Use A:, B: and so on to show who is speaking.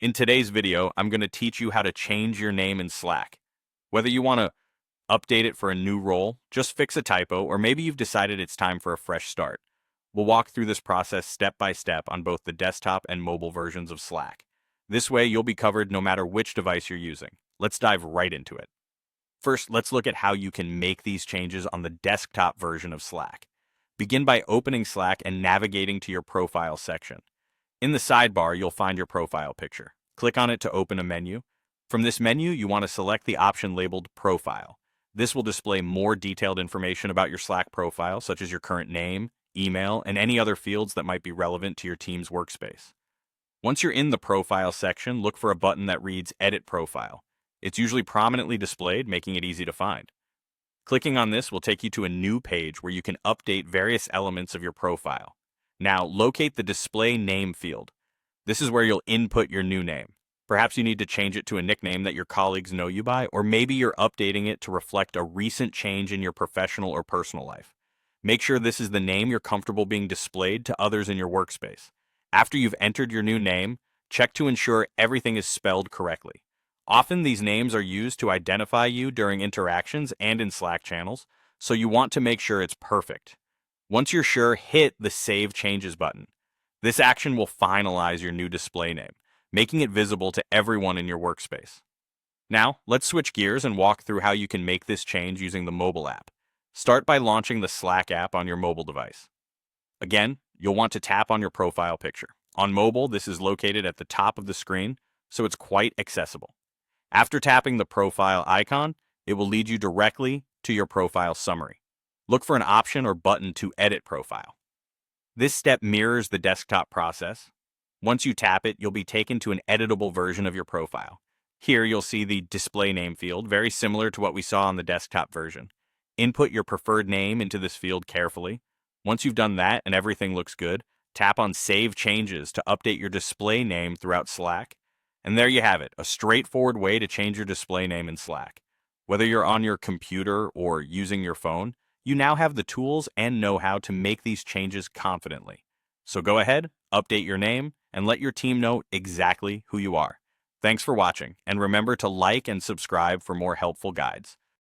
A: In today's video, I'm going to teach you how to change your name in Slack. Whether you want to update it for a new role, just fix a typo, or maybe you've decided it's time for a fresh start. We'll walk through this process step by step on both the desktop and mobile versions of Slack. This way, you'll be covered no matter which device you're using. Let's dive right into it. First, let's look at how you can make these changes on the desktop version of Slack. Begin by opening Slack and navigating to your profile section. In the sidebar, you'll find your profile picture. Click on it to open a menu. From this menu, you want to select the option labeled Profile. This will display more detailed information about your Slack profile, such as your current name, email, and any other fields that might be relevant to your team's workspace. Once you're in the Profile section, look for a button that reads Edit Profile. It's usually prominently displayed, making it easy to find. Clicking on this will take you to a new page where you can update various elements of your profile. Now, locate the Display Name field. This is where you'll input your new name. Perhaps you need to change it to a nickname that your colleagues know you by, or maybe you're updating it to reflect a recent change in your professional or personal life. Make sure this is the name you're comfortable being displayed to others in your workspace. After you've entered your new name, check to ensure everything is spelled correctly. Often these names are used to identify you during interactions and in Slack channels, so you want to make sure it's perfect. Once you're sure, hit the Save Changes button. This action will finalize your new display name, making it visible to everyone in your workspace. Now, let's switch gears and walk through how you can make this change using the mobile app. Start by launching the Slack app on your mobile device. Again, you'll want to tap on your profile picture. On mobile, this is located at the top of the screen, so it's quite accessible. After tapping the profile icon, it will lead you directly to your profile summary. Look for an option or button to edit profile. This step mirrors the desktop process. Once you tap it, you'll be taken to an editable version of your profile. Here, you'll see the display name field, very similar to what we saw on the desktop version. Input your preferred name into this field carefully. Once you've done that and everything looks good, tap on Save Changes to update your display name throughout Slack. And there you have it, a straightforward way to change your display name in Slack. Whether you're on your computer or using your phone, you now have the tools and know-how to make these changes confidently. So go ahead, update your name, and let your team know exactly who you are. Thanks for watching, and remember to like and subscribe for more helpful guides.